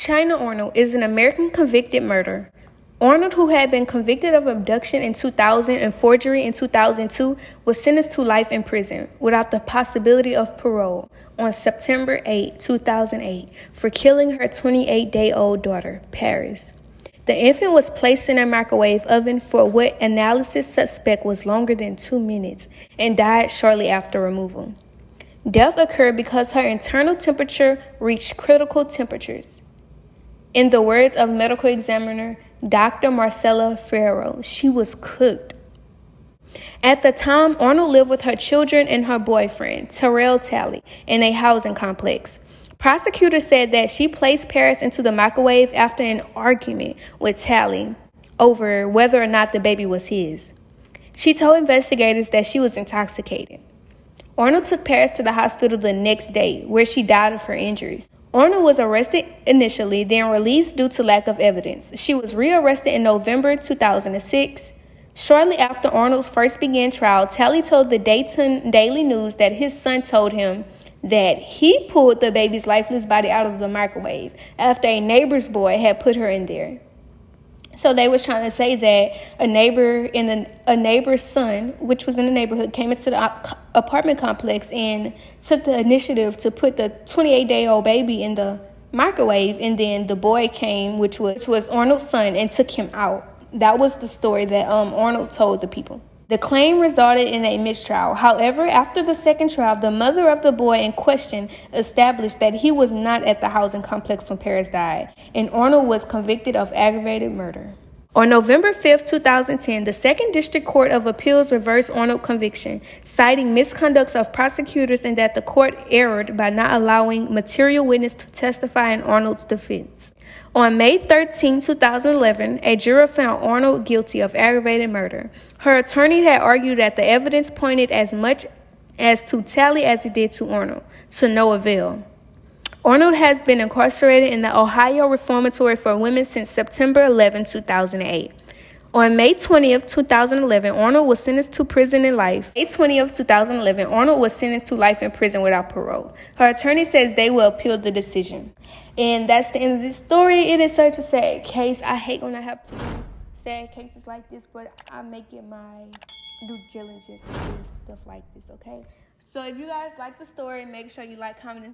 China Arnold is an American convicted murderer. Arnold, who had been convicted of abduction in 2000 and forgery in 2002, was sentenced to life in prison without the possibility of parole on September 8, 2008, for killing her 28-day-old daughter, Paris. The infant was placed in a microwave oven for what analysis suspect was longer than 2 minutes and died shortly after removal. Death occurred because her internal temperature reached critical temperatures. In the words of medical examiner Dr. Marcella Ferrero, she was cooked. At the time, Arnold lived with her children and her boyfriend, Terrell Talley, in a housing complex. Prosecutors said that she placed Paris into the microwave after an argument with Talley over whether or not the baby was his. She told investigators that she was intoxicated. Arnold took Paris to the hospital the next day, where she died of her injuries. Arnold was arrested initially, then released due to lack of evidence. She was rearrested in November 2006. Shortly after Arnold first began trial, Talley told the Dayton Daily News that his son told him that he pulled the baby's lifeless body out of the microwave after a neighbor's boy had put her in there. So they was trying to say that a neighbor's son, which was in the neighborhood, came into the apartment complex and took the initiative to put the 28-day-old baby in the microwave, and then the boy came, which was Arnold's son, and took him out. That was the story that Arnold told the people. The claim resulted in a mistrial. However, after the second trial, the mother of the boy in question established that he was not at the housing complex when Paris died, and Arnold was convicted of aggravated murder. On November 5, 2010, the Second District Court of Appeals reversed Arnold's conviction, citing misconduct of prosecutors and that the court erred by not allowing material witnesses to testify in Arnold's defense. On May 13, 2011, a jury found Arnold guilty of aggravated murder. Her attorney had argued that the evidence pointed as much as to Talley as it did to Arnold, to no avail. Arnold has been incarcerated in the Ohio Reformatory for Women since September 11, 2008. On May 20, 2011, Arnold was sentenced to prison in life. May 20, 2011, Arnold was sentenced to life in prison without parole. Her attorney says they will appeal the decision. And that's the end of this story. It is such a sad case. I hate when I have to do sad cases like this, but I make it my due diligence to do stuff like this, okay? So if you guys like the story, make sure you like, comment, and